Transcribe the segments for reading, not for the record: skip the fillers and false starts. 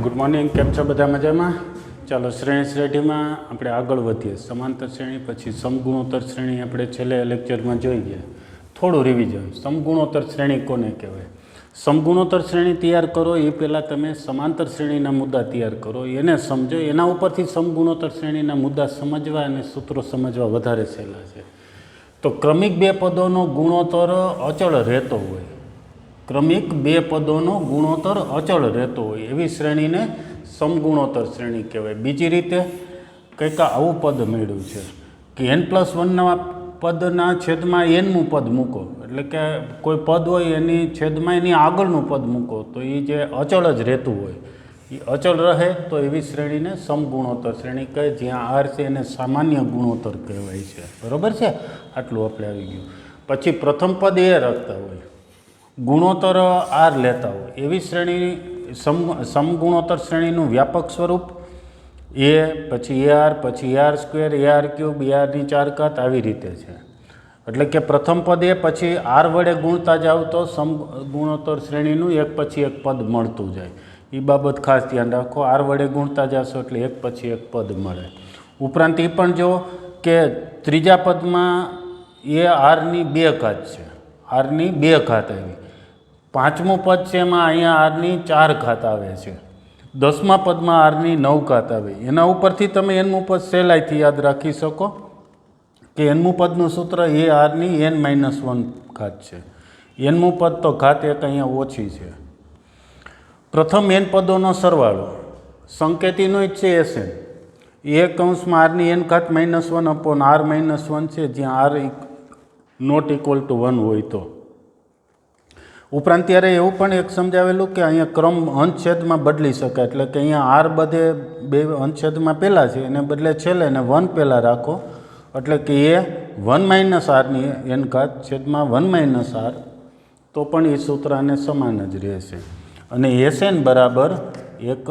Good morning, કેમ છો બધા? મજામાં? ચાલો, શ્રેણીમાં આપણે આગળ વધીએ. સમાંતર શ્રેણી પછી સમગુણોત્તર શ્રેણી આપણે છેલ્લે લેક્ચરમાં જોઈએ. થોડું રિવિઝન. સમગુણોત્તર શ્રેણી કોને કહેવાય? સમગુણોત્તર શ્રેણી તૈયાર કરો એ પહેલાં તમે સમાંતર શ્રેણીના મુદ્દા તૈયાર કરો, એને સમજો. એના ઉપરથી સમગુણોત્તર શ્રેણીના મુદ્દા સમજવા અને સૂત્રો સમજવા વધારે સહેલા છે. તો ક્રમિક બે પદોનો ગુણોત્તર અચળ રહેતો હોય, ક્રમિક બે પદોનો ગુણોત્તર અચળ રહેતો હોય એવી શ્રેણીને સમગુણોત્તર શ્રેણી કહેવાય. બીજી રીતે કંઈક આવું પદ મળ્યું છે કે n+1ના પદના છેદમાં nમું પદ મૂકો, એટલે કે કોઈ પદ હોય એની છેદમાં એની આગળનું પદ મૂકો તો એ જે અચળ જ રહેતું હોય એ અચળ રહે તો એવી શ્રેણીને સમગુણોત્તર શ્રેણી કહે. જ્યાં આર છે એને સામાન્ય ગુણોત્તર કહેવાય છે. બરાબર છે? આટલું આપણે આવી ગયું. પછી પ્રથમ પદ એ રાખતા હોય, ગુણોત્તર આર લેતા હોય એવી શ્રેણી સમગુણોત્તર શ્રેણીનું વ્યાપક સ્વરૂપ એ, પછી AR, પછી AR², AR³, AR⁴ આવી રીતે છે. એટલે કે પ્રથમ પદ એ પછી આર વડે ગુણતા જાવ તો સમગુણોત્તર શ્રેણીનું એક પછી એક પદ મળતું જાય. એ બાબત ખાસ ધ્યાન રાખો. આર વડે ગુણતા જશો એટલે એક પછી એક પદ મળે. ઉપરાંત એ પણ જો કે ત્રીજા પદમાં એ આરની 2 ઘાત છે, આરની 2 ઘાત આવી. પાંચમું પદ છે એમાં અહીંયા આરની 4 ઘાત આવે છે. 10મા પદમાં આરની 9 ઘાત આવે. એના ઉપરથી તમે એનમું પદ સહેલાઈથી યાદ રાખી શકો કે એનમું પદનું સૂત્ર એ આરની n-1 ઘાત છે. એનમું પદ તો ઘાત એક અહીંયા ઓછી છે. પ્રથમ n પદોનો સરવાળો સંકેતીનો જ છે Sn. એ કૌંસમાં આરની n ઘાત -1 અપોન r -1 છે, જ્યાં r ≠ 1 હોય તો. ઉપરાંત ત્યારે એવું પણ એક સમજાવેલું કે અહીંયા ક્રમ અંશછેદમાં બદલી શકાય, એટલે કે અહીંયા આર બધે 2 અંશછેદમાં પહેલાં છે એને બદલે છેલ્લે ને 1 પહેલાં રાખો, એટલે કે એ 1 - આરની n ઘાત છેદમાં 1 - આર, તો પણ એ સૂત્ર આને સમાન જ રહેશે. અને Sn બરાબર એક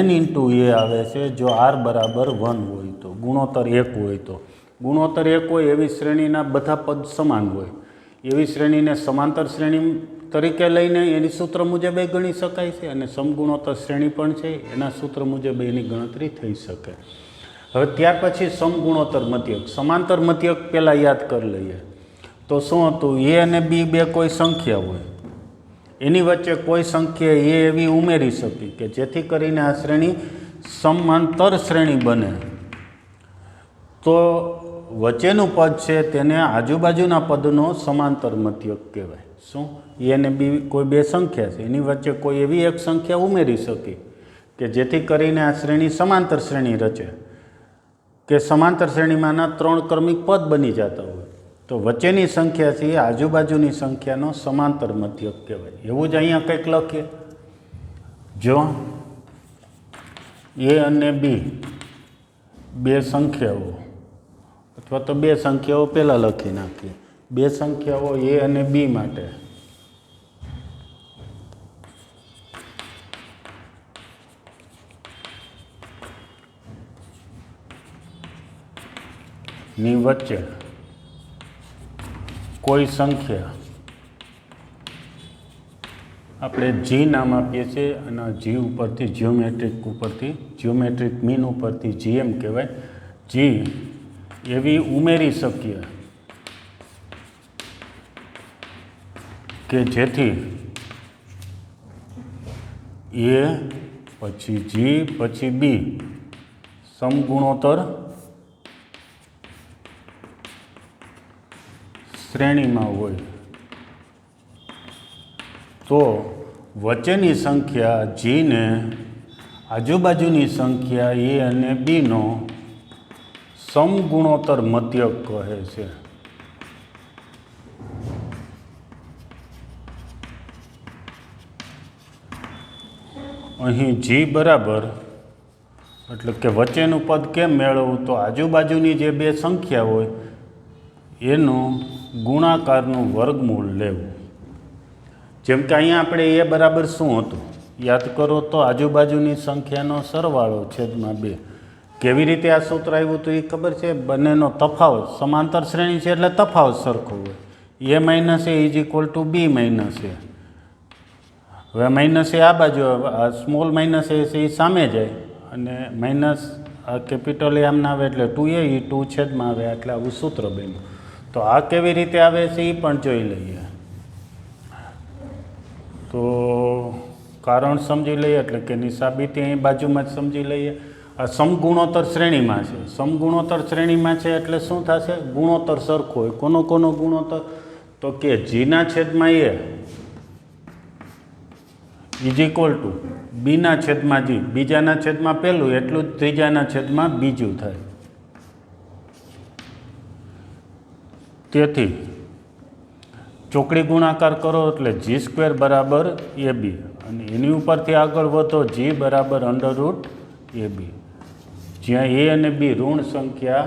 n × a આવે છે જો r બરાબર 1 હોય તો, ગુણોત્તર 1 હોય તો. ગુણોત્તર 1 હોય એવી શ્રેણીના બધા પદ સમાન હોય એવી શ્રેણીને સમાંતર શ્રેણી તરીકે લઈને એની સૂત્ર મુજબ એ ગણી શકાય છે, અને સમગુણોત્તર શ્રેણી પણ છે એના સૂત્ર મુજબ એની ગણતરી થઈ શકે. હવે ત્યાર પછી સમગુણોત્તર મધ્યક. સમાંતર મધ્યક પહેલાં યાદ કરી લઈએ તો શું હતું? એ અને બી બે કોઈ સંખ્યા હોય, એની વચ્ચે કોઈ સંખ્યા એ એવી ઉમેરી શકી કે જેથી કરીને આ શ્રેણી સમાંતર શ્રેણી બને. તો વચ્ચેનું પદ છે તેને આજુબાજુના પદનો સમાંતર મધ્યક કહેવાય. શું? એ અને બી કોઈ બે સંખ્યા છે, એની વચ્ચે કોઈ એવી એક સંખ્યા ઉમેરી શકી કે જેથી કરીને આ શ્રેણી સમાંતર શ્રેણી રચે, કે સમાંતર શ્રેણીમાંના 3 ક્રમિક પદ બની જતા હોય તો વચ્ચેની સંખ્યા છે એ આજુબાજુની સંખ્યાનો સમાંતર મધ્યક કહેવાય. એવું જ અહીંયા કંઈક લખીએ. જો એ અને બી બે સંખ્યાઓ, અથવા તો બે સંખ્યાઓ પહેલાં લખી નાખીએ. બે સંખ્યાઓ એ અને બી માટે ની વચ્ચે કોઈ સંખ્યા આપણે જી નામ આપીએ છીએ, અને જી ઉપરથી જ્યોમેટ્રિક મીન ઉપરથી GM કહેવાય. જી એવી ઉમેરી શકીએ કે જેથી એ પછી જી પછી બી સમગુણોત્તર શ્રેણીમાં હોય તો વચ્ચેની સંખ્યા જીને આજુબાજુની સંખ્યા એ અને બીનો સમગુણોત્તર મધ્યક કહે છે. અહીં જી બરાબર, એટલે કે વચ્ચેનું પદ કેમ મેળવવું? તો આજુબાજુની જે બે સંખ્યા હોય એનું ગુણાકારનું વર્ગમૂળ લેવું. જેમ કે અહીંયા આપણે એ બરાબર શું હતું યાદ કરો તો આજુબાજુની સંખ્યાનો સરવાળો છેદમાં 2. કેવી રીતે આ સૂત્ર આવ્યું તો એ ખબર છે? બંનેનો તફાવત, સમાંતર શ્રેણી છે એટલે તફાવત સરખો હોય. a - a = b - a. હવે માઇનસ એ આ બાજુ, આ સ્મોલ માઇનસ એ છે એ સામે જાય અને માઇનસ આ કેપિટલ એ આમ ના આવે એટલે 2a એ 2 છેદમાં આવે, એટલે આવું સૂત્ર બન્યું. તો આ કેવી રીતે આવે છે એ પણ જોઈ લઈએ. તો કારણ સમજી લઈએ એટલે કે એની સાબિતી અહીં બાજુમાં જ સમજી લઈએ. આ સમગુણોત્તર શ્રેણીમાં છે. સમગુણોત્તર શ્રેણીમાં છે એટલે શું થશે? ગુણોત્તર સરખો હોય. કોનો કોનો ગુણોત્તર? તો કે જીના છેદમાં એ ઇઝ ઇક્વલ ટુ બીના છેદમાં જી. બીજાના છેદમાં પહેલું એટલું જ ત્રીજાના છેદમાં બીજું થાય. તેથી ચોકડી ગુણાકાર કરો એટલે જી સ્ક્વેર બરાબર એ બી, અને એની ઉપરથી આગળ વધો જી બરાબર અંડરરૂટ એ બી, જ્યાં એ અને બી ઋણ સંખ્યા,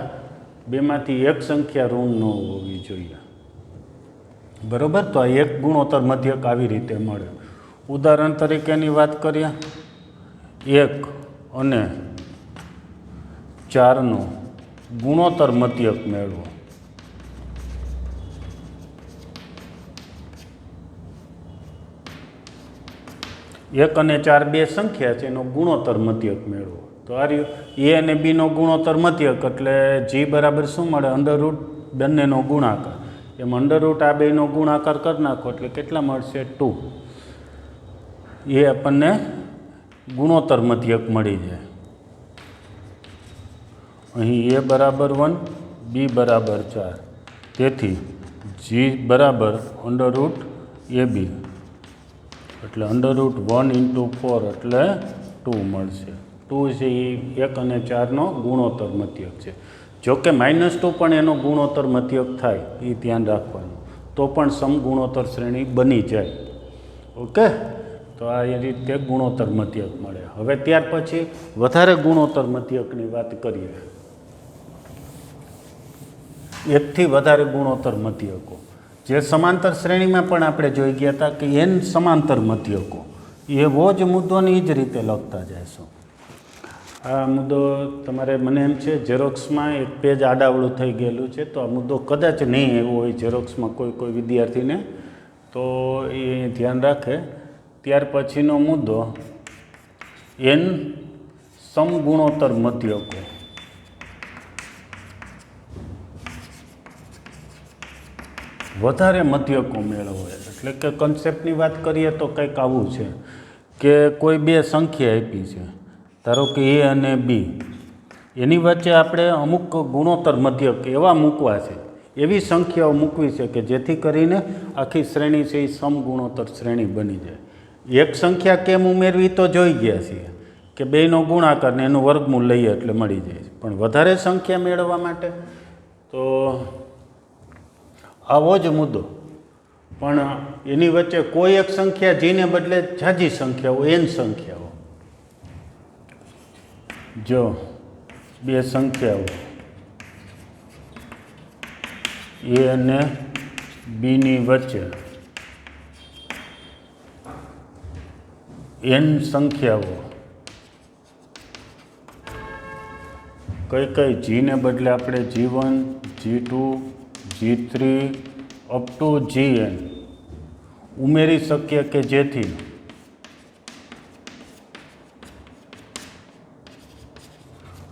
બેમાંથી એક સંખ્યા ઋણ ન હોવી જોઈએ. બરાબર. તો આ એક ગુણોત્તર મધ્યક આવી રીતે મળે. ઉદાહરણ તરીકેની વાત કરીએ, 1 અને 4નો ગુણોત્તર મધ્યક મેળવો. 1 અને 4 બે સંખ્યા છે, એનો ગુણોત્તર મધ્યક મેળવો. તો આ રહ્યું એ અને બીનો ગુણોત્તર મધ્યક એટલે જી બરાબર શું મળે? અંડરરૂટ બંનેનો ગુણાકાર. એમ અંડરરૂટ આ બેનો ગુણાકાર કરી નાખો એટલે કેટલા મળશે? 2. એ આપણને ગુણોત્તર મધ્યક મળી જાય. અહીં એ બરાબર 1, બી બરાબર 4. તેથી જી બરાબર અંડરરૂટ એ બી એટલે અંડરરૂટ 1 ઇન્ટુ 4 એટલે 2 મળશે. 2 છે એ 1 અને 4નો ગુણોત્તર મધ્યક છે. જોકે -2 પણ એનો ગુણોત્તર મધ્યક થાય, એ ધ્યાન રાખવાનું. તો પણ સમગુણોત્તર શ્રેણી બની જાય. ઓકે. તો આ એ રીતે ગુણોત્તર મધ્યક મળે. હવે ત્યાર પછી વધારે ગુણોત્તર મધ્યકની વાત કરીએ. એકથી વધારે ગુણોત્તર મધ્યકો જે સમાંતર શ્રેણીમાં પણ આપણે જોઈ ગયા હતા કે n સમાંતર મધ્યકો, એવો જ મુદ્દોને એ જ રીતે લખતા જઈશું. આ મુદ્દો તમારે, મને એમ છે ઝેરોક્સમાં એક પેજ આડાવડું થઈ ગયેલું છે, તો આ મુદ્દો કદાચ નહીં એવો હોય ઝેરોક્સમાં કોઈ વિદ્યાર્થીને, તો એ ધ્યાન રાખે. ત્યાર પછીનો મુદ્દો n સમગુણોત્તર મધ્યકો. વધારે મધ્યકો મેળવો, એટલે કે કન્સેપ્ટની વાત કરીએ તો કંઈક આવું છે કે કોઈ બે સંખ્યા આપી છે, ધારો કે એ અને બી, એની વચ્ચે આપણે અમુક ગુણોત્તર મધ્યક એવા મૂકવા છે, એવી સંખ્યાઓ મૂકવી છે કે જેથી કરીને આખી શ્રેણી છે એ સમગુણોત્તર શ્રેણી બની જાય. એક સંખ્યા કેમ ઉમેરવી તો જોઈ ગયા છીએ કે બેનો ગુણાકાર ને એનું વર્ગમૂળ લઈએ એટલે મળી જાય. પણ વધારે સંખ્યા મેળવવા માટે તો આવો જ મુદ્દો, પણ એની વચ્ચે કોઈ એક સંખ્યા જીને બદલે ઝાઝી સંખ્યાઓ, n સંખ્યાઓ. જો બે સંખ્યાઓ એ અને બીની વચ્ચે n સંખ્યાઓ, કઈ કઈ? જીને બદલે આપણે G1, G2, G3 up to Gn ઉમેરી શકીએ કે જેથી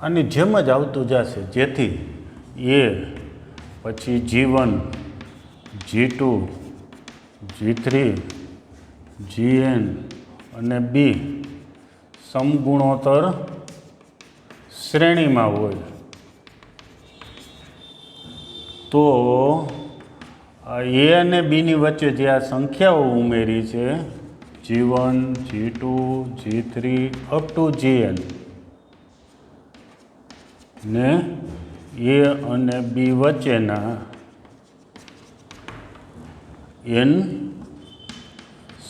આની જેમ જ આવતું જશે, જેથી એ પછી G1, G2, G3, Gn અને બી સમગુણોત્તર શ્રેણીમાં હોય તો આ એ અને બીની વચ્ચે જે આ સંખ્યાઓ ઉમેરી છે G1, G2, G3 up to Gn ને એ અને બી વચ્ચેના n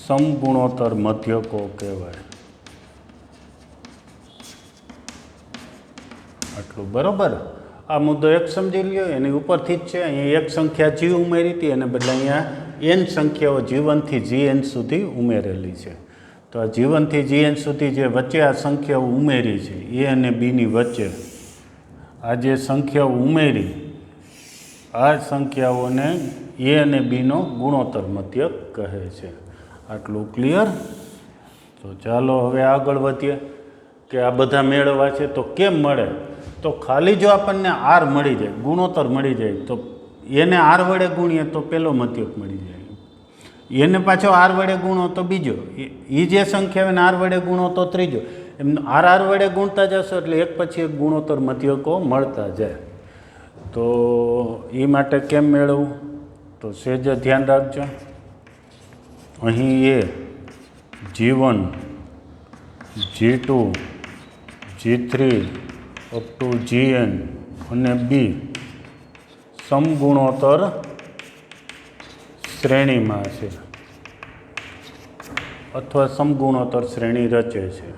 સમગુણોત્તર મધ્યકો કહેવાય. આટલું બરાબર. આ મુદ્દો એક સમજી લ્યો, એની ઉપરથી જ છે. અહીંયા એક સંખ્યા જી ઉમેરી હતી અને બદલે અહીંયા n સંખ્યાઓ G1 થી Gn સુધી ઉમેરેલી છે. તો આ G1 થી Gn સુધી જે વચ્ચે આ સંખ્યાઓ ઉમેરી છે એ અને બીની વચ્ચે આ જે સંખ્યાઓ ઉમેરી, આ સંખ્યાઓને એ અને બીનો ગુણોત્તર મધ્યક કહે છે. આટલું ક્લિયર. તો ચાલો હવે આગળ વધીએ કે આ બધા મેળવવા છે તો કેમ મળે. તો ખાલી જો આપણને આર મળી જાય, ગુણોત્તર મળી જાય, તો એને આર વડે ગુણીએ તો પહેલો મધ્યક મળી જાય, એને પાછો આર વડે ગુણો તો બીજો, એ જે સંખ્યા હોય ને આર વડે ગુણો તો ત્રીજો, એમ આર વડે ગુણતા જશો એટલે એક પછી એક ગુણોત્તર મધ્યકો મળતા જાય. તો એ માટે કેમ મેળવવું, તો સહેજ ધ્યાન રાખજો. અહીં એ G1 G2 G3 up to Gn અને બી સમગુણોત્તર શ્રેણીમાં છે અથવા સમગુણોત્તર શ્રેણી રચે છે.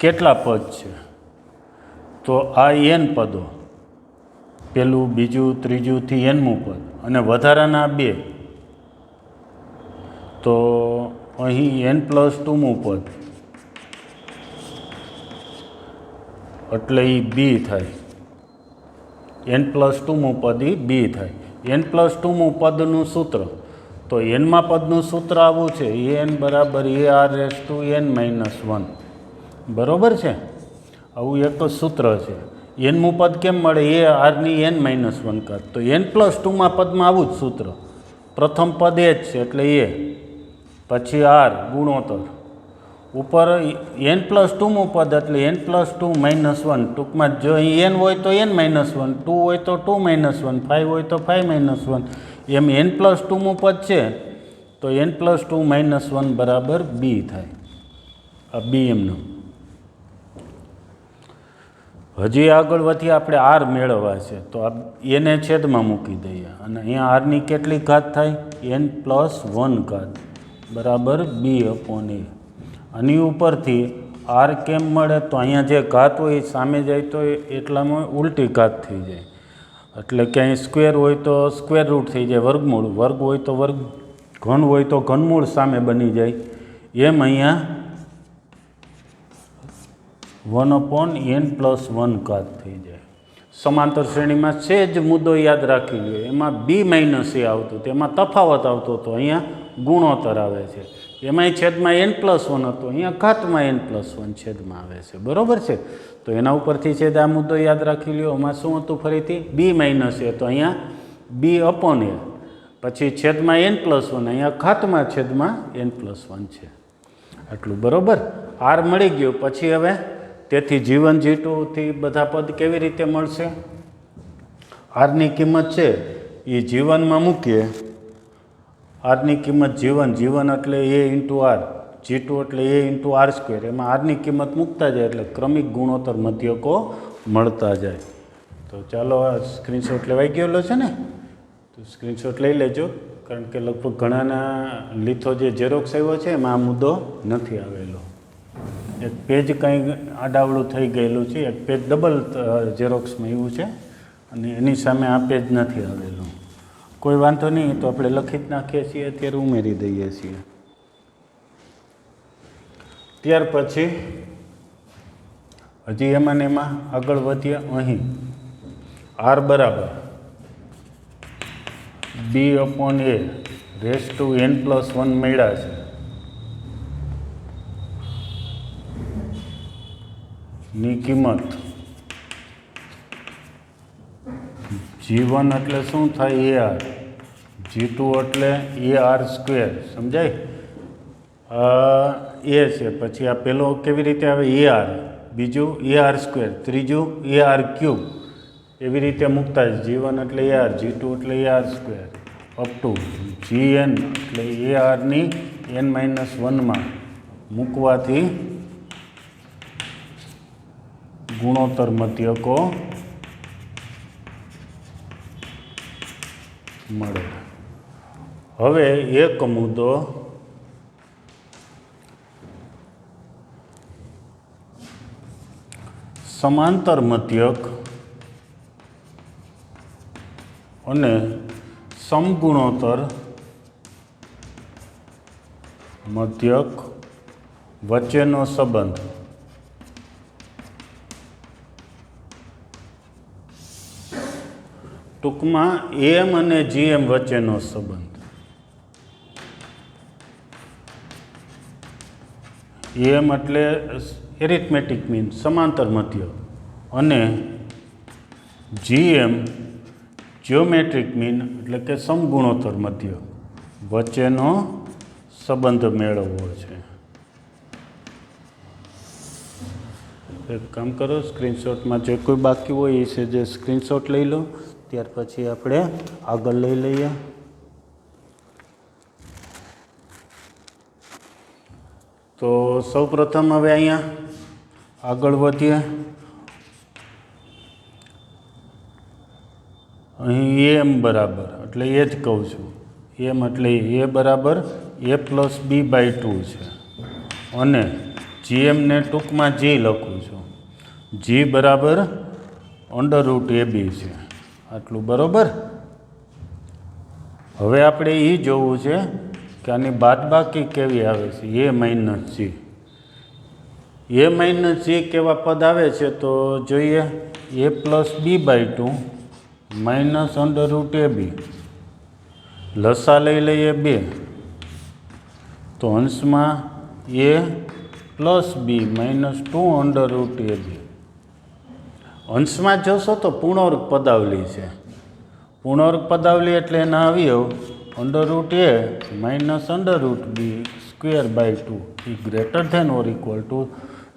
કેટલા પદ છે, તો આ n પદો, પહેલું બીજું ત્રીજુંથી nમું પદ અને વધારાના 2, તો અહીં n+2મું પદ એટલે એ બી થાય, n+2મું પદ એ બી થાય. n+2મું પદનું સૂત્ર, તો એનમાં પદનું સૂત્ર આવું છે, n બરાબર AR⁻n−1, બરાબર છે. આવું એક જ સૂત્ર છે. nમું પદ કેમ મળે, AR⁻n−1, તો n+2માં પદમાં આવું જ સૂત્ર, પ્રથમ પદ એ જ છે એટલે એ, પછી આર ગુણોત્તર, ઉપર n+2મું પદ એટલે n+2−1, ટૂંકમાં જો અહીં n હોય તો n−1, 2 હોય તો 2−1, 5 હોય તો 5−1, એમ n+2મું પદ છે તો n+2−1 બરાબર બી થાય. આ બી એમનું. હજી આગળ વધીએ, આપણે આર મેળવવા છે તો એને છેદમાં મૂકી દઈએ અને અહીંયા આરની કેટલી ઘાત થાય, n+1 બરાબર b/a. આની ઉપરથી આર કેમ મળે, તો અહીંયા જે ઘાત હોય એ સામે જાય તો એટલામાં ઉલટી ઘાત થઈ જાય, એટલે કે અહીં સ્ક્વેર હોય તો સ્ક્વેર રૂટ થઈ જાય, વર્ગમૂળ, વર્ગ હોય તો વર્ગ, ઘન હોય તો ઘનમૂળ સામે બની જાય. એમ અહીંયા 1/n+1 થઈ જાય. સમાંતર શ્રેણીમાં સહેજ મુદ્દો યાદ રાખી લો, એમાં b-a આવતું, તેમાં તફાવત આવતો હતો, અહીંયા ગુણોત્તર આવે છે. એમાંય છેદમાં n+1 હતો, અહીંયા ઘાતમાં n+1 છેદમાં આવે છે, બરાબર છે. તો એના ઉપરથી છેદ આ મુદ્દો યાદ રાખી લ્યો. એમાં શું હતું ફરીથી, b-a, તો અહીંયા b/a, પછી છેદમાં n+1, અહીંયા ઘાતમાં છેદમાં n+1 છે. આટલું બરાબર. આર મળી ગયો. પછી હવે તેથી G1 G2થી બધા પદ કેવી રીતે મળશે, આરની કિંમત છે એ G1માં મૂકીએ, આરની કિંમત G1 એટલે a × r, G2 એટલે a × r², એમાં આરની કિંમત મૂકતા જાય એટલે ક્રમિક ગુણોત્તર મધ્યકો મળતા જાય. તો ચાલો આ સ્ક્રીનશોટ લેવાઈ ગયેલો છે ને, તો સ્ક્રીનશોટ લઈ લેજો, કારણ કે લગભગ ઘણાના લીથો જે ઝેરોક્સ આવ્યો છે એમાં આ મુદ્દો નથી આવેલો. એક પેજ કંઈ આડાવડું થઈ ગયેલું છે, એક પેજ ડબલ ઝેરોક્સમાં આવ્યું છે અને એની સામે આ પેજ નથી આવેલું. કોઈ વાંધો નહીં, તો આપણે લખી જ નાખીએ છીએ, અત્યારે ઉમેરી દઈએ છીએ. ત્યાર પછી હજી એમાં ને એમાં આગળ વધીએ. અહીં આર બરાબર b/a⁻n+1 મળ્યા છે. ની કિંમત G1 એટલે શું થાય, AR, G2 એટલે AR², સમજાય, એ છે. પછી આ પેલો કેવી રીતે આવે, AR, બીજું AR², ત્રીજું AR3, એવી રીતે મૂકતા જ G1 એટલે AR, G2 એટલે AR² અપ ટુ Gn એટલે ARની n-1માં મૂકવાથી ગુણોત્તર મધ્યકો મળે. હવે એક મુદ્દો, સમાંતર મધ્યક અને સમગુણોત્તર મધ્યક વચ્ચેનો સંબંધ. ટૂંકમાં એમ અને જીએમ વચ્ચેનો સંબંધ. એમ એટલે એરિથમેટિક મીન સમાંતર મધ્ય અને જીએમ જ્યોમેટ્રિક મીન એટલે કે સમગુણોત્તર મધ્ય વચ્ચેનો સંબંધ મેળવવો છે. એક કામ કરો, સ્ક્રીનશોટમાં જે કોઈ બાકી હોય એ છે જે સ્ક્રીનશોટ લઈ લો, ત્યાર પછી આપણે આગળ લઈ લઈએ. તો સૌપ્રથમ હવે અહીંયા આગળ વધીએ. અહીં એમ બરાબર એટલે એ જ કહું છું, એમ એટલે એ બરાબર a+b/2 છે અને જીએમને ટૂંકમાં જી લખું છું, જી બરાબર √ab છે. આટલું બરાબર. હવે આપણે એ જોવું છે કે આની બાદબાકી કેવી આવે છે, a-g કેવા પદ આવે છે તો જોઈએ. a+b/2 -√ab, લસા લઈ લઈએ 2, તો અંશમાં a+b -2√ab. અંશમાં જોશો તો પૂર્ણવર્ગ પદાવલી છે. પૂર્ણવર્ગ પદાવલી એટલે એના અવયવ √a -√b²/2 એ greater than or equal to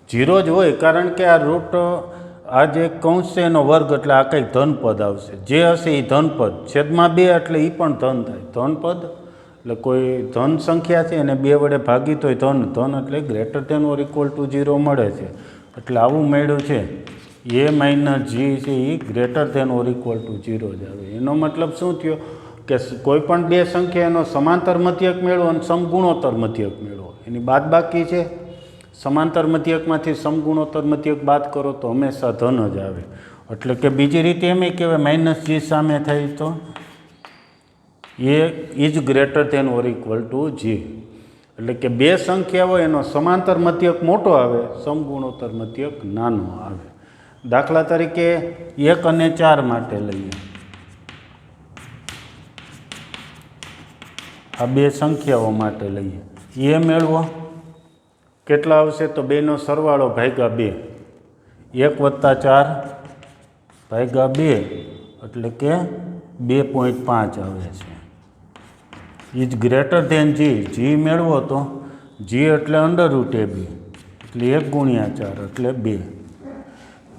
0 જ હોય, કારણ કે આ રૂટ આ જે કૌંસ છે એનો વર્ગ એટલે આ કંઈક ધનપદ આવશે. જે હશે એ ધનપદ, છેદમાં 2 એટલે એ પણ ધન થાય. ધનપદ એટલે કોઈ ધન સંખ્યા છે એને 2 વડે ભાગી તોય ધન એટલે greater than or equal to 0 મળે છે. એટલે આવું મળ્યું છે. a-g છે એ greater than or equal to 0 જ આવે. એનો મતલબ શું થયો કે કોઈ પણ બે સંખ્યાનો સમાંતર મધ્યક મેળવો અને સમગુણોત્તર મધ્યક મેળવો. એની બાદબાકી છે. સમાંતર મધ્યકમાંથી સમગુણોત્તર મધ્યક બાદ કરો તો હંમેશા ધન જ આવે. એટલે કે બીજી રીતે એમ કહેવાય -g સામે થાય તો A is greater than or equal to g. એટલે કે બે સંખ્યા હોય એનો સમાંતર મધ્યક મોટો આવે, સમગુણોત્તર મધ્યક નાનો આવે. દાખલા તરીકે 1 અને 4 માટે લઈએ. આ બે સંખ્યાઓ માટે લઈએ. એ મેળવો કેટલા આવશે તો 2નો સરવાળો ભાગ્યા 2, 1 + 4 ભાગ્યા 2 એટલે કે 2.5 આવે છે. ઇઝ ગ્રેટર ધેન જી મેળવો તો જી એટલે √ab એટલે 1 × 4 એટલે 2.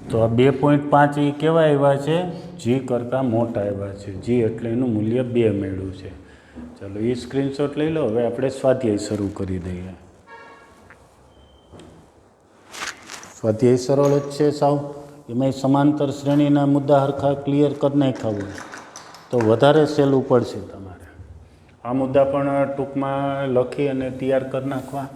તો આ 2.5 એ કેવા આવ્યા છે, જી કરતાં મોટા આવ્યા છે. જી એટલે એનું મૂલ્ય 2 મેળવ્યું છે. ચાલો એ સ્ક્રીનશોટ લઈ લો. હવે આપણે સ્વાધ્યાય શરૂ કરી દઈએ. સ્વાધ્યાય સરળ જ છે સાવ. એમાંય સમાંતર શ્રેણીના મુદ્દા હરખા ક્લિયર કરી નાખ્યા હોય તો વધારે સહેલું પડશે તમારે. આ મુદ્દા પણ ટૂંકમાં લખી અને તૈયાર કરી નાખવા.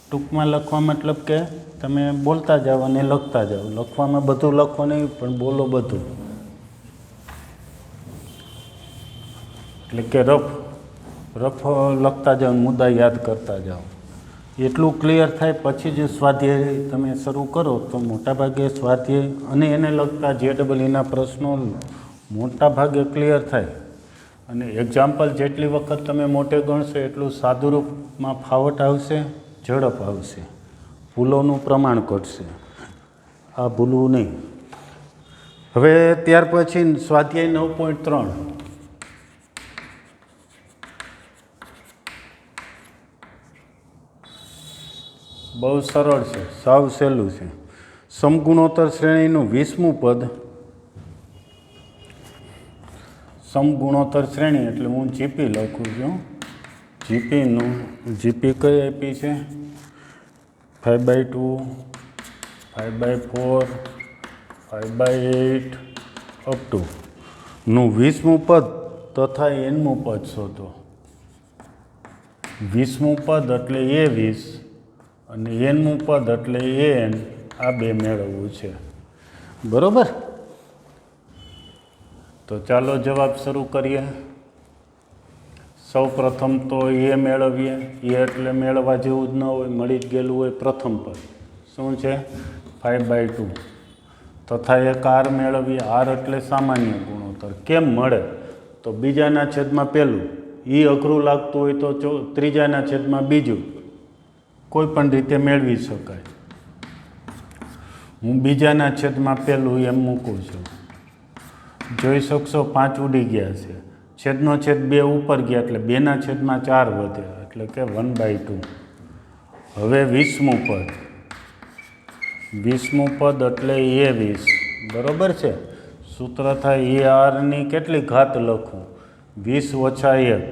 ટૂંકમાં લખવા મતલબ કે તમે બોલતા જાઓ અને લખતા જાઓ. લખવામાં બધું લખો નહીં પણ બોલો બધું. એટલે કે રફ લખતા જાઓ, મુદ્દા યાદ કરતા જાઓ. એટલું ક્લિયર થાય પછી જે સ્વાધ્યાય તમે શરૂ કરો તો મોટાભાગે સ્વાધ્યાય અને એને લગતા JEEના પ્રશ્નો મોટાભાગે ક્લિયર થાય. અને એક્ઝામ્પલ જેટલી વખત તમે મોટે ગણશો એટલું સાદુરૂપમાં ફાવટ આવશે, ઝડપ આવશે, ભૂલોનું પ્રમાણ ઘટશે. આ ભૂલવું નહીં. હવે ત્યાર પછી સ્વાધ્યાય 9.3. બહુ સરળ છે, સાવ સહેલું છે. સમગુણોત્તર શ્રેણીનું 20મું પદ. સમગુણોત્તર શ્રેણી એટલે હું જીપી લખું છું. જીપી કઈ આપી છે 5/2, 5/4, 5/8 અપ ટુ નું 20મું પદ તથા nમું પદ શોધો. 20મું પદ એટલે A20 અને nમું પદ એટલે an. આ બે મેળવવું છે. બરોબર. તો ચાલો જવાબ શરૂ કરીએ. સૌ પ્રથમ તો એ મેળવીએ. એ એટલે મેળવવા જેવું જ ન હોય, મળી જ ગયેલું હોય. પ્રથમ પદ શું છે 5/2 તથા એક આર મેળવીએ. આર એટલે સામાન્ય ગુણોત્તર. કેમ મળે તો બીજાના છેદમાં પહેલું એ અઘરું લાગતું હોય તો ત્રીજાના છેદમાં બીજું કોઈ પણ રીતે મેળવી શકાય. હું બીજાના છેદમાં પહેલું એમ મૂકું છું. જોઈ શકશો 5 ઉડી ગયા છે. છેદનો છેદ 2 ઉપર ગયા એટલે 2ના છેદમાં 4 વધે એટલે કે 1/2. હવે 20મું પદ. 20મું પદ એટલે A20. બરાબર છે. સૂત્ર થાય ARની કેટલી ઘાત લખું? 20 ઓછા 1.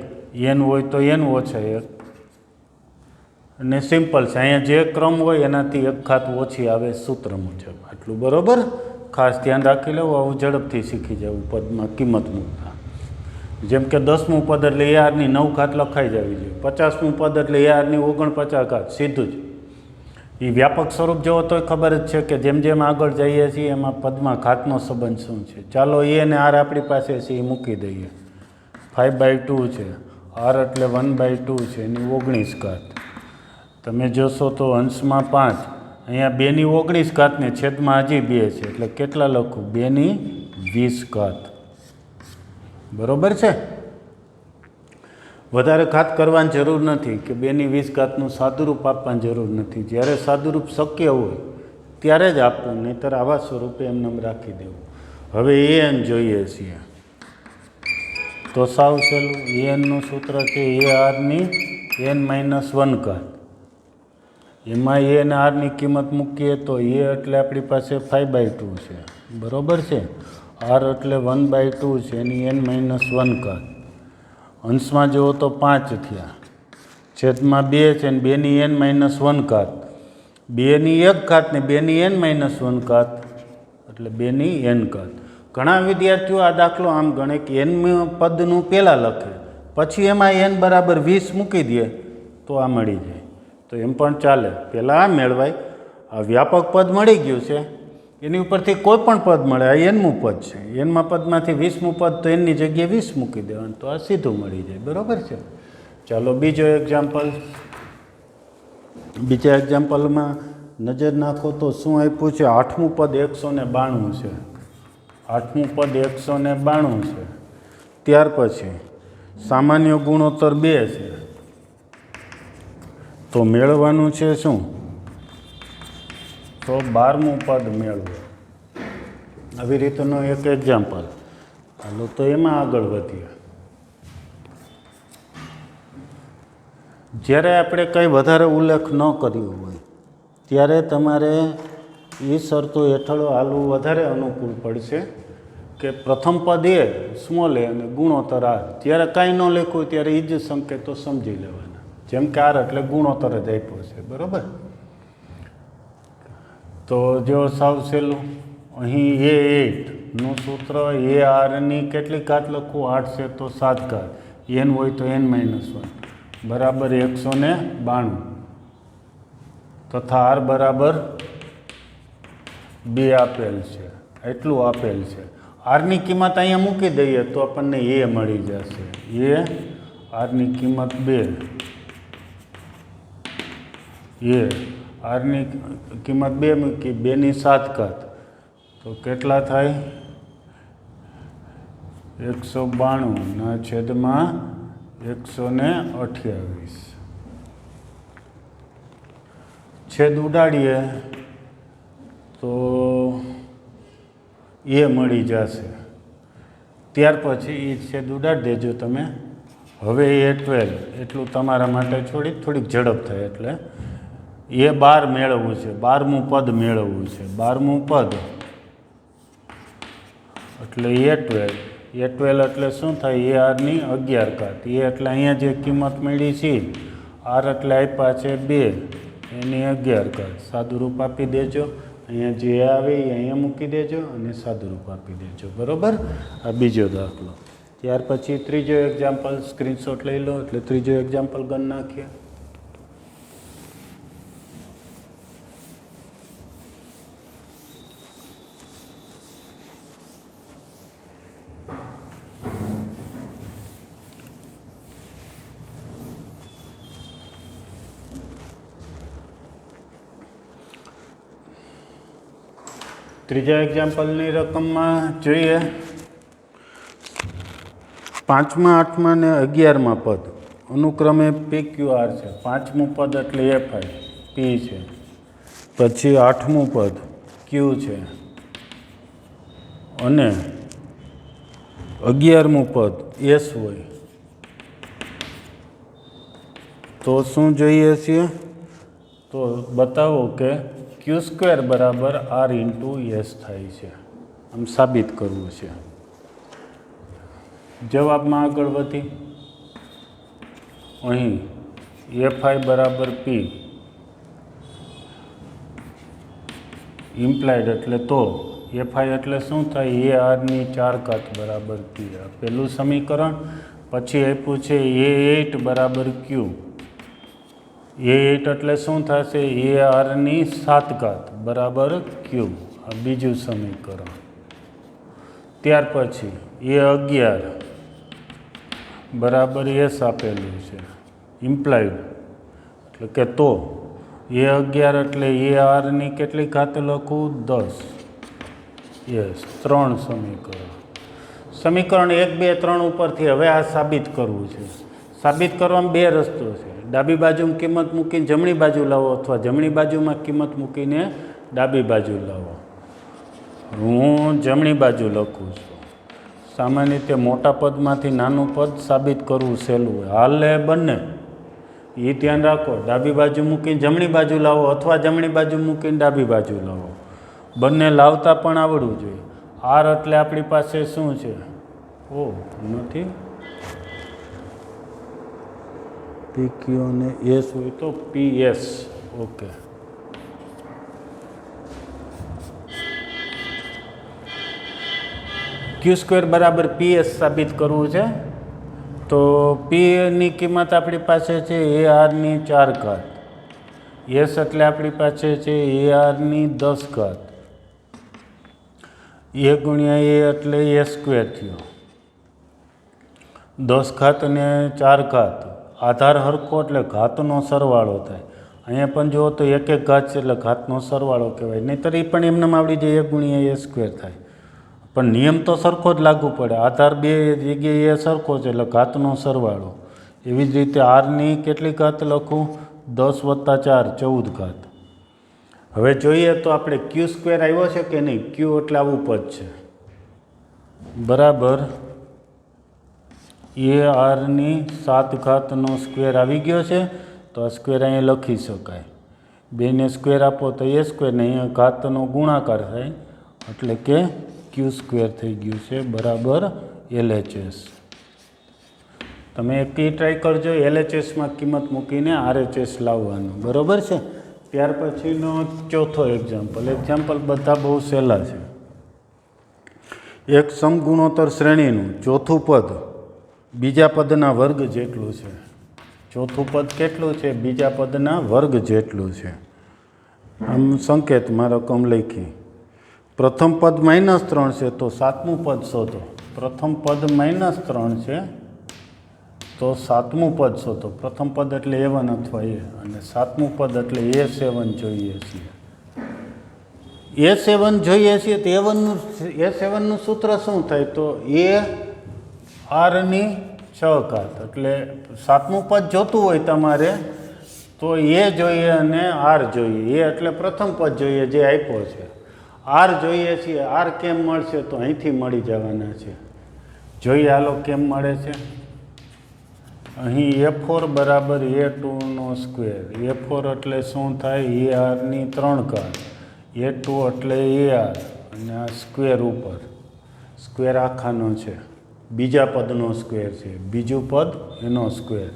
n હોય તો n ઓછા 1. અને સિમ્પલ છે. અહીંયા જે ક્રમ હોય એનાથી 1 ઘાત ઓછી આવે સૂત્ર મુજબ. આટલું બરાબર ખાસ ધ્યાન રાખી લેવું. આવું ઝડપથી શીખી જવું પદમાં કિંમત મૂકતા. જેમ કે 10મું પદ એટલે ARની 9 ઘાત લખાઈ જવી જોઈએ. 50મું પદ એટલે ARની 49 ઘાત. સીધું જ. એ વ્યાપક સ્વરૂપ જેવો તોય ખબર જ છે કે જેમ જેમ આગળ જઈએ છીએ એમાં પદમાં ઘાતનો સંબંધ શું છે. ચાલો એ અને આર આપણી પાસે છે એ મૂકી દઈએ. 5/2 છે. આર એટલે 1/2 છે. એની 19 ઘાત. તમે જોશો તો અંશમાં 5. અહીંયા 2ની 19 ઘાત ને છેદમાં હજી 2 છે એટલે કેટલા લખું? 2ની 20 ઘાત. બરાબર છે. વધારે ઘાત કરવાની જરૂર નથી કે 2ની 20 ઘાતનું સાદુરૂપ આપવાની જરૂર નથી. જ્યારે સાદુરૂપ શક્ય હોય ત્યારે જ આપવું, નહીંતર આવા સ્વરૂપે એમને રાખી દેવું. હવે એન જોઈએ છીએ તો સાવ સહેલું. એનનું સૂત્ર છે ARની n-1 ઘાત. એમાં એ અને આરની કિંમત મૂકીએ તો એ એટલે આપણી પાસે 5/2 છે. બરાબર છે. આર એટલે 1/2 છે. એની n-1 ઘાત. અંશમાં જુઓ તો 5 થયા. છેદમાં 2 છે ને 2ની n-1 ઘાત. 2ની 1 ઘાત ને 2ની n-1 ઘાત એટલે 2ની n ઘાત. ઘણા વિદ્યાર્થીઓ આ દાખલો આમ ગણે કે n પદનું પહેલાં લખે પછી એમાં n બરાબર 20 મૂકી દે તો આ મળી જાય. તો એમ પણ ચાલે. પહેલાં આ મેળવાય. આ વ્યાપક પદ મળી ગયું છે એની ઉપરથી કોઈ પણ પદ મળે. આ nમું પદ છે. એનમાં પદમાંથી 20મું પદ તો એની જગ્યાએ 20 મૂકી દેવાનું તો આ સીધું મળી જાય. બરાબર છે. ચાલો બીજો એક્ઝામ્પલ. બીજા એક્ઝામ્પલમાં નજર નાખો તો શું આપ્યું છે? 8મું પદ 192 છે. 8મું પદ 192 છે. ત્યાર પછી સામાન્ય ગુણોત્તર 2 છે. તો મેળવવાનું છે શું? તો 12મું પદ મેળવો. આવી રીતનો એક એક્ઝામ્પલ. હાલો તો એમાં આગળ વધીએ. જ્યારે આપણે કંઈ વધારે ઉલ્લેખ ન કર્યો હોય ત્યારે તમારે એ શરતો હેઠળ હાલવું વધારે અનુકૂળ પડશે કે પ્રથમ પદ એ સ્મોલ એ અને ગુણોત્તર આર. જ્યારે કાંઈ ન લખ્યું હોય ત્યારે એ જ સંકેતો સમજી લેવાના. જેમ કે આર એટલે ગુણોત્તર જ આપ્યો છે. બરાબર. તો જો સાવ સહેલું. અહીં A8નું સૂત્ર ARની કેટલી ઘાત લખવું? 8 છે તો 7 ઘાત. n હોય તો n-1 બરાબર 192 તથા આર બરાબર 2 આપેલ છે. એટલું આપેલ છે. આરની કિંમત અહીંયા મૂકી દઈએ તો આપણને A મળી જશે. આરની કિંમત 2. આરની કિંમત 2 મૂકી. 2ની 7 ઘાત તો કેટલા થાય? 192 છેદમાં 128. છેદ ઉડાડીએ તો એ મળી જશે. ત્યાર પછી એ છેદ ઉડાડી દેજો તમે. હવે A12 એટલું તમારા માટે થોડીક ઝડપ થાય એટલે A12 મેળવવું છે. 12મું પદ મેળવવું છે. 12મું પદ એટલે A12 એટલે શું થાય? ARની 11 ઘાત. એટલે અહીંયા જે કિંમત મળી છે આર એટલે આપ્યા છે 2 એની 11 ઘાત. સાદુરૂપ આપી દેજો. અહીંયા જે આવે એ અહીંયા મૂકી દેજો અને સાદુરૂપ આપી દેજો. બરાબર. આ બીજો દાખલો. ત્યાર પછી ત્રીજો એક્ઝામ્પલ. સ્ક્રીનશોટ લઈ લો એટલે ત્રીજો એક્ઝામ્પલ ગણ નાખીએ. ત્રીજા એક્ઝામ્પલની રકમમાં જોઈએ પાંચમા આઠમા ને 11મા પદ અનુક્રમે PQR છે. પાંચમું પદ એટલે FI P છે, પછી આઠમું પદ Q છે અને 11મું પદ S હોય તો શું જોઈએ છીએ? તો બતાવો કે Q² બરાબર R ઇન્ટુ S થાય છે. આમ સાબિત કરવું છે. જવાબમાં આગળ વધી અહીં FI બરાબર P ઇમ્પ્લાઇડ એટલે તો FI એટલે શું થાય? ARની 4 ઘાત બરાબર P. આ પહેલું સમીકરણ. પછી આપ્યું છે A8 બરાબર Q. A8 એટલે શું થશે? ARની 7 ઘાત બરાબર Q. આ બીજું સમીકરણ. ત્યાર પછી A11 બરાબર S આપેલું છે ઇમ્પ્લાઇડ એટલે કે તો A11 એટલે ARની કેટલી ઘાત લખું? 10. યસ, 3 સમીકરણ. સમીકરણ 1, 2, 3 ઉપરથી હવે આ સાબિત કરવું છે. સાબિત કરવામાં બે રસ્તો છે. ડાબી બાજુમાં કિંમત મૂકીને જમણી બાજુ લાવો અથવા જમણી બાજુમાં કિંમત મૂકીને ડાબી બાજુ લાવો. હું જમણી બાજુ લખું છું. સામાન્ય રીતે મોટા પદમાંથી નાનું પદ સાબિત કરવું સહેલું હોય. હાલે બંને એ ધ્યાન રાખો. ડાબી બાજુ મૂકીને જમણી બાજુ લાવો અથવા જમણી બાજુ મૂકીને ડાબી બાજુ લાવો. બંને લાવતા પણ આવડવું જોઈએ. R એટલે આપણી પાસે શું છે? ઓ નથી PQ અને S હોય તો PS. ઓકે, Q² બરાબર PS સાબિત કરવું છે. તો Pની કિંમત આપણી પાસે છે ARની 4 ઘાત. S એટલે આપણી પાસે છે ARની 10 ઘાત. A ગુણ્યા A એટલે A² થયો. 10 ઘાત અને 4 ઘાત આધાર હરખો એટલે ઘાતનો સરવાળો થાય. અહીંયા પણ જુઓ તો એક એક ઘાત છે એટલે ઘાતનો સરવાળો કહેવાય. નહીંતર એ પણ એમને આવડી જાય A ગુણ્યા A² થાય. પણ નિયમ તો સરખો જ લાગુ પડે. આધાર બે જગ્યાએ એ સરખો છે એટલે ઘાતનો સરવાળો. એવી જ રીતે આરની કેટલી ઘાત લખું? 10 વત્તા 4 14 ઘાત. હવે જોઈએ તો આપણે Q² આવ્યો છે કે નહીં? Q એટલે આવું પદ છે બરાબર ARની 7 ઘાતનો સ્ક્વેર આવી ગયો છે. તો આ સ્ક્વેર અહીંયા લખી શકાય. બેને સ્ક્વેર આપો તો A² ને અહીંયા ઘાતનો ગુણાકાર થાય એટલે કે Q² થઈ ગયું છે બરાબર LHS. તમે એકથી ટ્રાય કરજો LHSમાં કિંમત મૂકીને RHS લાવવાનું. બરાબર છે. ત્યાર પછીનો ચોથો એક્ઝામ્પલ બધા બહુ સહેલા છે. એક સમગુણોત્તર શ્રેણીનું ચોથું પદ બીજા પદના વર્ગ જેટલું છે. ચોથું પદ કેટલું છે? બીજા પદના વર્ગ જેટલું છે. આમ સંકેતમાં રકમ લખી. પ્રથમ પદ -3 છે તો સાતમું પદ શોધો. પ્રથમ પદ -3 છે તો સાતમું પદ શોધો. પ્રથમ પદ એટલે A1 અથવા A અને સાતમું પદ એટલે A7 જોઈએ છીએ. A7 જોઈએ છીએ તો A7નું સૂત્ર શું થાય? તો ARની 6 ઘાત. એટલે સાતમું પદ જોતું હોય તમારે તો A જોઈએ અને R જોઈએ. A એટલે પ્રથમ પદ જોઈએ જે આપ્યો છે. R જોઈએ છીએ. R કેમ મળશે? તો અહીંથી મળી જવાના છે. જોઈએ હાલો કેમ મળે છે. અહીં A4 બરાબર A2નો સ્ક્વેર. A4 એટલે શું થાય? ARની 3 ઘાત. A2 એટલે AR અને આ સ્ક્વેર ઉપર સ્ક્વેર આખાનો છે. બીજા પદનો સ્ક્વેર છે. બીજું પદ એનો સ્ક્વેર.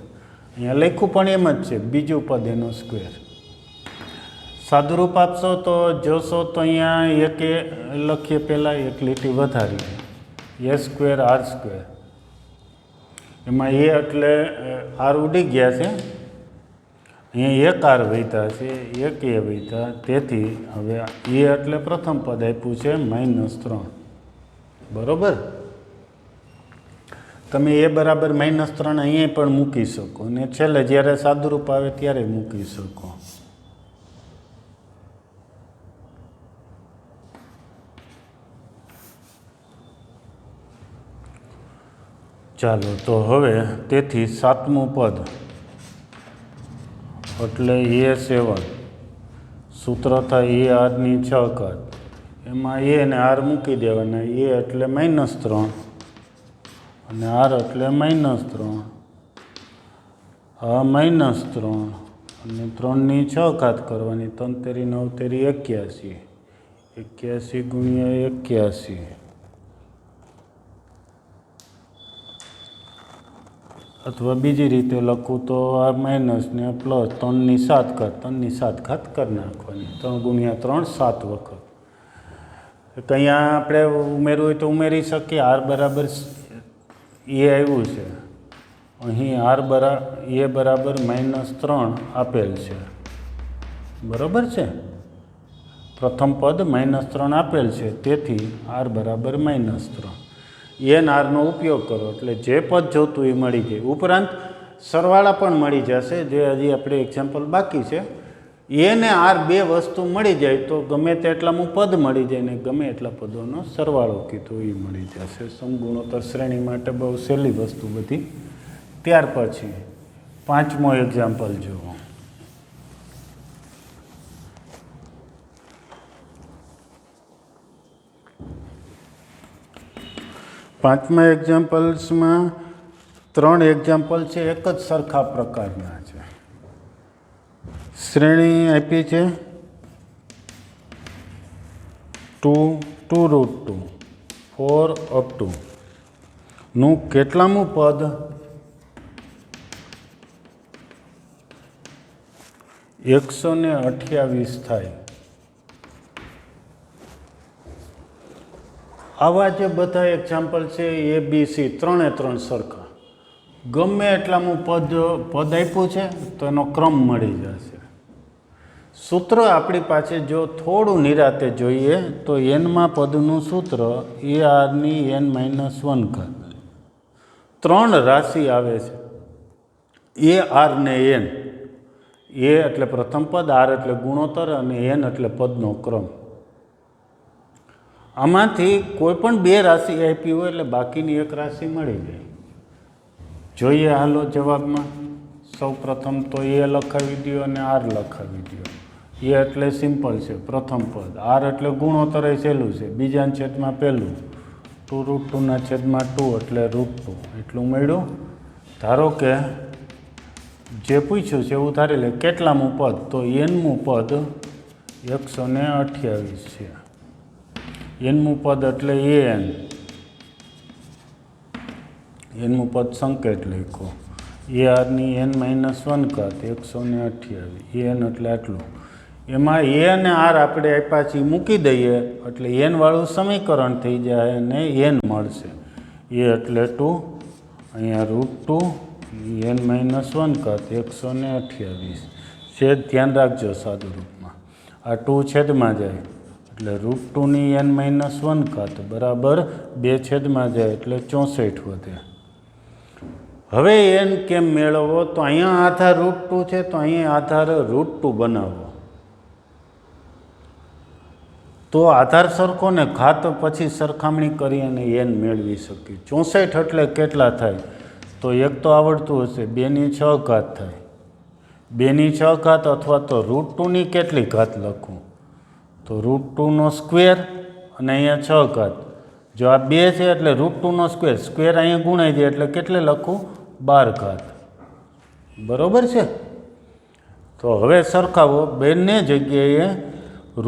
અહીંયા લખ્યું પણ એમ જ છે બીજું પદ એનો સ્ક્વેર. સાદુરૂપ આપશો તો જોશો તો અહીંયા એક લખીએ પહેલાં એક લીટી વધારી A² R². એમાં A એટલે R ઉડી ગયા છે. અહીંયા એક R વધ્યા છે, એક A વધ્યા. તેથી હવે A એટલે પ્રથમ પદ આપ્યું છે -3. બરાબર. તમે A બરાબર -3 અહીંયા પણ મૂકી શકો અને છેલ્લે જ્યારે સાદુરૂપ આવે ત્યારે મૂકી શકો. ચાલો તો હવે તેથી સાતમું પદ એટલે A7 સૂત્ર થાય એ આરની 6 ઘાત એમાં એ ને આર મૂકી દેવાના એ એટલે -3 અને આર એટલે -3 આ -3 અને 3ની 6 ઘાત કરવાની 3 તેરી 9 તેરી 81 81 ગુણ્યા 81 અથવા બીજી રીતે લખું તો આ માઇનસ ને પ્લસ 3ની 7 ઘાત 3ની 7 ઘાત કરી નાખવાની 3 ગુણ્યા 3 7 વખત અહીંયા આપણે ઉમેરવું હોય તો ઉમેરી શકીએ આર બરાબર એ આવ્યું છે અહીં આર એ બરાબર -3 આપેલ છે બરાબર છે પ્રથમ પદ -3 આપેલ છે તેથી આર બરાબર -3 એન આરનો ઉપયોગ કરો એટલે જે પદ જોતું એ મળી જાય ઉપરાંત સરવાળા પણ મળી જશે જે હજી આપણે એક્ઝામ્પલ બાકી છે એ ને આર બે વસ્તુ મળી જાય તો ગમે તેટલામાં પદ મળી જાય ને ગમે એટલા પદોનો સરવાળો કીધો એ મળી જશે સમગુણોત્તર શ્રેણી માટે બહુ સહેલી વસ્તુ બધી ત્યાર પછી પાંચમો એક્ઝામ્પલ જુઓ પાંચમા એક્ઝામ્પલ્સમાં 3 એક્ઝામ્પલ છે એક જ સરખા પ્રકારના છે શ્રેણી આપી છે 2 √2 4 અપ ટુ નું કેટલામું પદ 128 થાય આવા જે બધા એક્ઝામ્પલ છે ABC 3 સરખા ગમે એટલામાં પદ આપ્યું છે તો એનો ક્રમ મળી જશે સૂત્ર આપણી પાસે જો થોડું નિરાતે જોઈએ તો એનમાં પદનું સૂત્ર એ આરની n-1 ઘાત 3 રાશિ આવે છે એ આર ને એન એ એટલે પ્રથમ પદ આર એટલે ગુણોત્તર અને એન એટલે પદનો ક્રમ આમાંથી કોઈ પણ 2 રાશિ આપી હોય એટલે બાકીની એક રાશિ મળી જાય જોઈએ હાલો જવાબમાં સૌ પ્રથમ તો એ લખાવી દો અને આર લખાવી દો એ એટલે સિમ્પલ છે પ્રથમ પદ આર એટલે ગુણોત્તર એ સહેલું છે બીજાના છેદમાં પહેલું 2√2 એટલે √2 એટલું મળ્યું ધારો કે જે પૂછ્યું છે એવું ધારી લે કેટલામું પદ તો એનમું પદ 128 છે એનમું પદ એટલે એનમું પદ સંકેત લખો એ આરની n-1 ઘાત 128 એન એટલે આટલું એમાં એ અને આર આપણે આપ્યા છે મૂકી દઈએ એટલે એનવાળું સમીકરણ થઈ જાય અને એન મળશે એ એટલે 2 અહીંયા √2 n-1 ઘાત 128 છેદ ધ્યાન રાખજો સાદું રૂપમાં આ 2 છેદમાં જાય એટલે √2ની n-1 ઘાત બરાબર 2 છેદમાં જાય એટલે 64 વધે હવે એન કેમ મેળવવો તો અહીંયા આધાર √2 છે તો અહીંયા આધાર √2 બનાવો તો આધાર સરખો ને ઘાત પછી સરખામણી કરી અને એન મેળવી શકીએ 64 એટલે કેટલા થાય તો એક તો આવડતું હશે 2ની 6 ઘાત થાય 2ની 6 ઘાત અથવા તો √2ની કેટલી ઘાત લખું તો √2 સ્ક્વેર અને અહીંયા 6 ઘાત જો આ 2 છે એટલે √2 સ્ક્વેર અહીંયા ગુણાઈ જાય એટલે કેટલે લખું 12 ઘાત બરાબર છે તો હવે સરખાવો બંને જગ્યાએ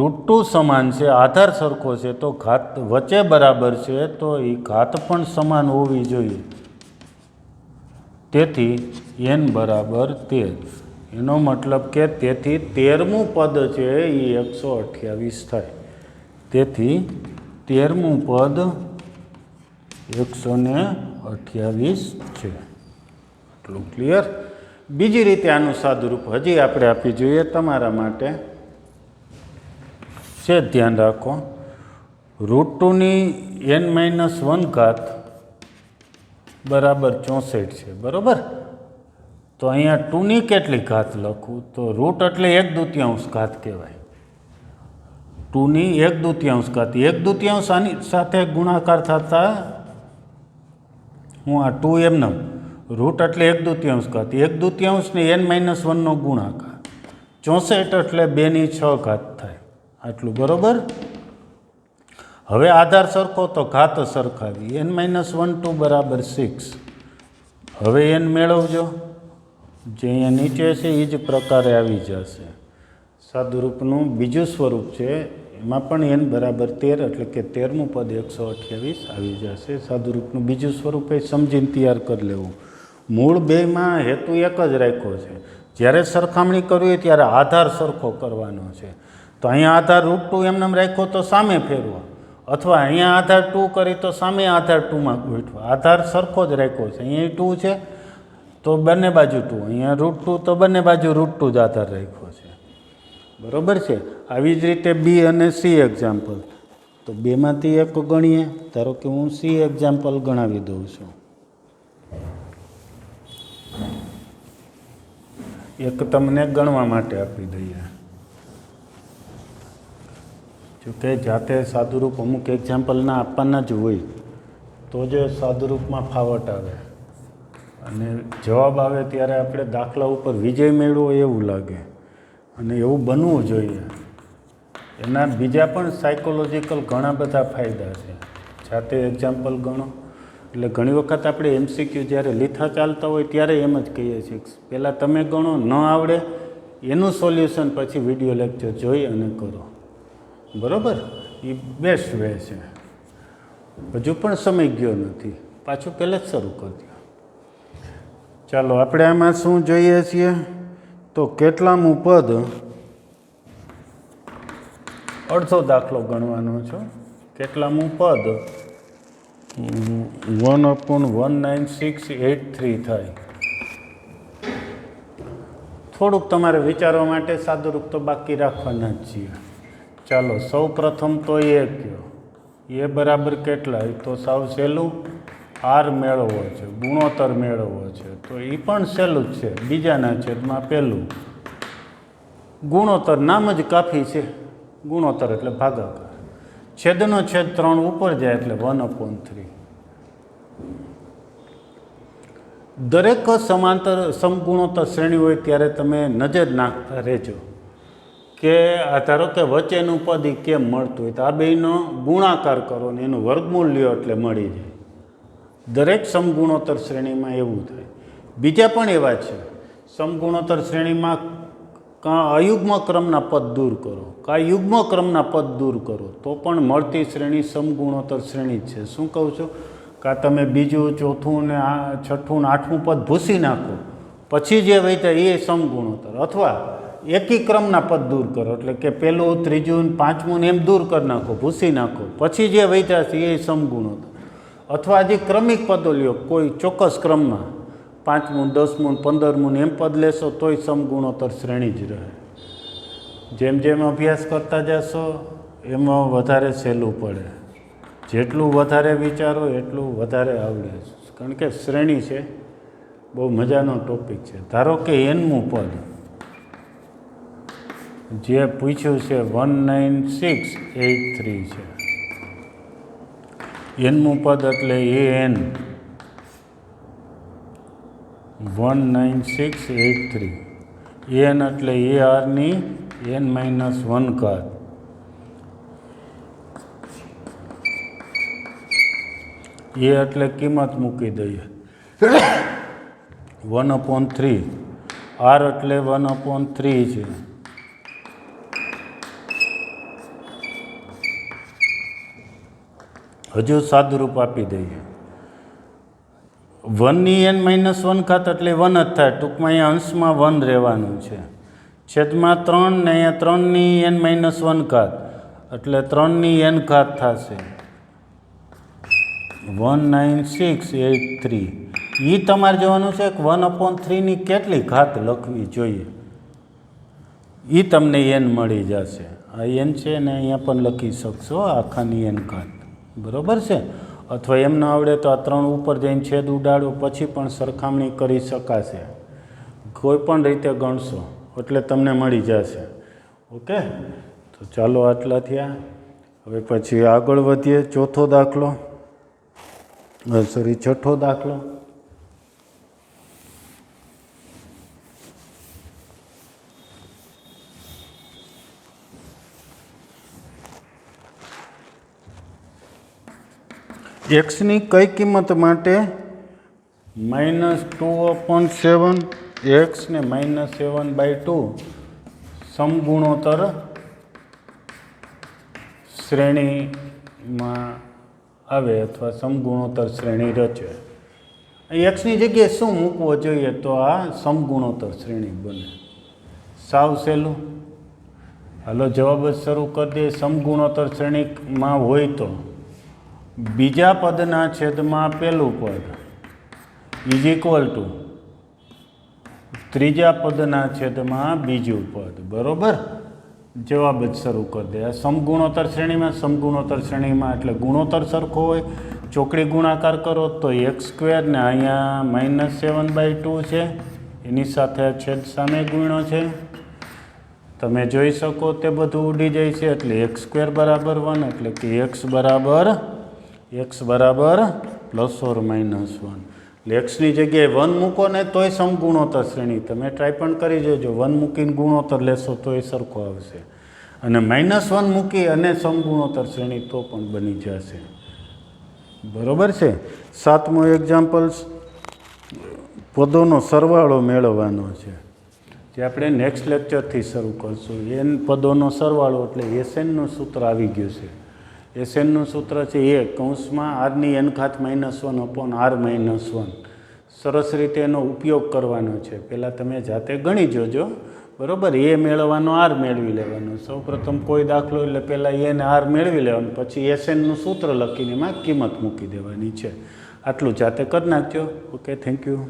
√2 સમાન છે આધાર સરખો છે તો ઘાત વચ્ચે બરાબર છે તો એ ઘાત પણ સમાન હોવી જોઈએ તેથી n બરાબર 13 એનો મતલબ કે તેથી 13મું પદ છે એ 128 થાય તેથી 13મું પદ 128 છે એટલું ક્લિયર બીજી રીતે આનું સાદુરૂપ હજી આપણે આપી જોઈએ તમારા માટે છે ધ્યાન રાખો √2ની n-1 ઘાત બરાબર 64 છે બરાબર તો અહીંયા 2ની કેટલી ઘાત લખું તો √, એટલે 1/2 ઘાત કહેવાય 2ની 1/2 ઘાત 1/2 આની સાથે ગુણાકાર થતા હું આ 2 એમને રૂટ એટલે 1/2 ઘાત, 1/2 ને n-1નો ગુણાકાર, 64 એટલે 2/6 થાય, આટલું બરાબર. હવે આધાર સરખો તો ઘાત સરખાવી, n-1 બરાબર 6. હવે n મેળવજો, જે અહીંયા નીચે છે એ જ પ્રકારે આવી જશે. સાદુરૂપનું બીજું સ્વરૂપ છે, એમાં પણ n બરાબર 13 એટલે કે 13મું પદ 128 આવી જશે. સાદુરૂપનું બીજું સ્વરૂપ એ સમજીને તૈયાર કરી લેવું. મૂળ બેમાં હેતુ એક જ રાખ્યો છે, જ્યારે સરખામણી કરવી હોય ત્યારે આધાર સરખો કરવાનો છે. તો અહીંયા આધાર √2 એમને રાખ્યો તો સામે ફેરવો, અથવા અહીંયા આધાર 2 કરી તો સામે આધાર 2માં ગોઠવા. આધાર સરખો જ રાખ્યો છે, અહીંયા 2 છે તો બંને બાજુ 2, અહીંયા √2 તો બંને બાજુ √2 જ આધાર રાખ્યો છે, બરાબર છે. આવી જ રીતે બી અને સી એક્ઝામ્પલ, તો બેમાંથી એક ગણીએ. ધારો કે હું સી એક્ઝામ્પલ ગણાવી દઉં છું. એક તમને ગણવા માટે આપી દઈએ. જોકે જાતે સાદુરૂપ અમુક એક્ઝામ્પલના આપવાના જ હોય તો જ સાદુરૂપમાં ફાવટ આવે, અને જવાબ આવે ત્યારે આપણે દાખલા ઉપર વિજય મેળવો એવું લાગે, અને એવું બનવું જોઈએ. એના બીજા પણ સાયકોલોજીકલ ઘણા બધા ફાયદા છે. જાતે એક્ઝામ્પલ ગણો એટલે ઘણી વખત આપણે MCQ જ્યારે લીથા ચાલતા હોય ત્યારે એમ જ કહીએ છીએ, પહેલાં તમે ગણો, ન આવડે એનું સોલ્યુશન પછી વિડીયો લેક્ચર જોઈ અને કરો, બરાબર. એ બેસ્ટ વે છે. હજુ પણ સમય ગયો નથી, પાછું પહેલે જ શરૂ કરી દો. ચાલો આપણે આમાં શું જોઈએ છીએ, તો કેટલામું પદ, અડધો દાખલો ગણવાનો છો. કેટલામું પદ 1/19683 થાય. થોડુંક તમારે વિચારવા માટે સાદુરૂપ તો બાકી રાખવાના જ છીએ. ચાલો સૌ પ્રથમ તો એ કયો, એ બરાબર કેટલા, તો સાવ સહેલું, આર મેળવવો છે, ગુણોત્તર મેળવવો છે, તો એ પણ સહેલું જ છે. બીજાના છેદમાં પહેલું, ગુણોત્તર નામ જ કાફી છે, ગુણોત્તર એટલે ભાગાકાર, છેદનો છેદ 3 ઉપર જાય એટલે 1/3. દરેક સમાંતર સમગુણોત્તર શ્રેણી હોય ત્યારે તમે નજર નાખતા રહેજો કે આ ધારો કે વચ્ચેનું પદ કેમ મળતું હોય, તો આ બેનો ગુણાકાર કરો ને એનું વર્ગમૂળ લ્યો એટલે મળી જાય. દરેક સમગુણોત્તર શ્રેણીમાં એવું થાય. બીજા પણ એવા છે, સમગુણોત્તર શ્રેણીમાં કાં અયુગ્મ ક્રમના પદ દૂર કરો, કાં યુગ્મ ક્રમના પદ દૂર કરો, તો પણ મળતી શ્રેણી સમગુણોત્તર શ્રેણી જ છે. શું કહું છું, કાં તમે બીજું, ચોથું ને છઠ્ઠું ને 8મું પદ ભૂસી નાખો, પછી જે વૈતા એ સમગુણોત્તર, અથવા એકી ક્રમના પદ દૂર કરો, એટલે કે પહેલું, ત્રીજું, 5મું ને એમ દૂર કરી નાખો, ભૂસી નાખો, પછી જે વૈતા છે એ સમગુણોત્તર. અથવા જે ક્રમિક પદો લ્યો કોઈ ચોક્કસ ક્રમમાં, 5મું, 10મું, 15મું એમ પદ લેશો તોય સમગુણોત્તર શ્રેણી જ રહે. જેમ જેમ અભ્યાસ કરતા જશો એમાં વધારે સહેલું પડે. જેટલું વધારે વિચારો એટલું વધારે આવડે, કારણ કે શ્રેણી છે, બહુ મજાનો ટોપિક છે. ધારો કે nમું પદ જે પૂછ્યું છે 19683 છે. nમું પદ એટલે an 19683, n એટલે ARની n-1 ઘાત, એ એટલે કિંમત મૂકી દઈએ 1/3, r એટલે 1/3 છે. હજુ સાદુરૂપ આપી દઈએ. 1ની n-1 ઘાત એટલે 1 જ થાય, ટૂંકમાં અહીંયા અંશમાં 1 રહેવાનું છે, છેદમાં 3 ને અહીંયા 3ની n-1 ઘાત એટલે 3ની n ઘાત થશે 19683. એ તમારે જોવાનું છે કે 1/3ની કેટલી ઘાત લખવી જોઈએ, એ તમને n મળી જશે. આ n છે ને અહીંયા પણ લખી શકશો આખાની n ઘાત, બરાબર છે. અથવા એમ ન આવડે તો આ 3 ઉપર જઈને છેદ ઉડાડો, પછી પણ સરખામણી કરી શકાશે. કોઈ પણ રીતે ગણશો એટલે તમને મળી જશે. ઓકે, તો ચાલો આટલા થયા. હવે પછી આગળ વધીએ. ચોથો દાખલો, સોરી, છઠ્ઠો દાખલો. એક્સની કઈ કિંમત માટે -2/7 એક્સ ને -7/2 સમગુણોત્તર શ્રેણીમાં આવે અથવા સમગુણોત્તર શ્રેણી રચે. એક્સની જગ્યાએ શું મૂકવો જોઈએ તો આ સમગુણોત્તર શ્રેણી બને. સાવ સહેલું. હાલો જવાબ જ શરૂ કરી દઈએ. સમગુણોત્તર શ્રેણીમાં હોય તો બીજા પદના છેદમાં પહેલું પદ ઇઝ ઇક્વલ ટુ ત્રીજા પદના છેદમાં બીજું પદ. બરોબર, જવાબ જ શરૂ કરી દે. આ સમગુણોત્તર શ્રેણીમાં એટલે ગુણોત્તર સરખો હોય. ચોકડી ગુણાકાર કરો તો x² ને અહીંયા -7/2 છે, એની સાથે છેદ સામે ગુણ્યો છે. તમે જોઈ શકો તે બધું ઉડી જાય છે. એટલે x² બરાબર 1 એટલે કે x બરાબર ±1. એટલે એક્સની જગ્યાએ 1 મૂકો ને તોય સમગુણોત્તર શ્રેણી. તમે ટ્રાય પણ કરી જોજો. 1 મૂકીને ગુણોત્તર લેશો તો એ સરખો આવશે, અને -1 મૂકી અને સમગુણોત્તર શ્રેણી તો પણ બની જશે. બરોબર છે. 7મો એક્ઝામ્પલ્સ, પદોનો સરવાળો મેળવવાનો છે, જે આપણે નેક્સ્ટ લેક્ચરથી શરૂ કરશું. એન પદોનો સરવાળો એટલે એસએનનું સૂત્ર આવી ગયું છે. એસએનનું સૂત્ર છે (1) સરસ રીતે એનો ઉપયોગ કરવાનો છે. પહેલાં તમે જાતે ગણી જોજો. બરાબર, એ મેળવવાનો આર મેળવી લેવાનો. સૌપ્રથમ કોઈ દાખલો એટલે પહેલાં એને આર મેળવી લેવાનું, પછી એસએનનું સૂત્ર લખીને એમાં કિંમત મૂકી દેવાની છે. આટલું જાતે કરી નાખજો. Okay, thank you.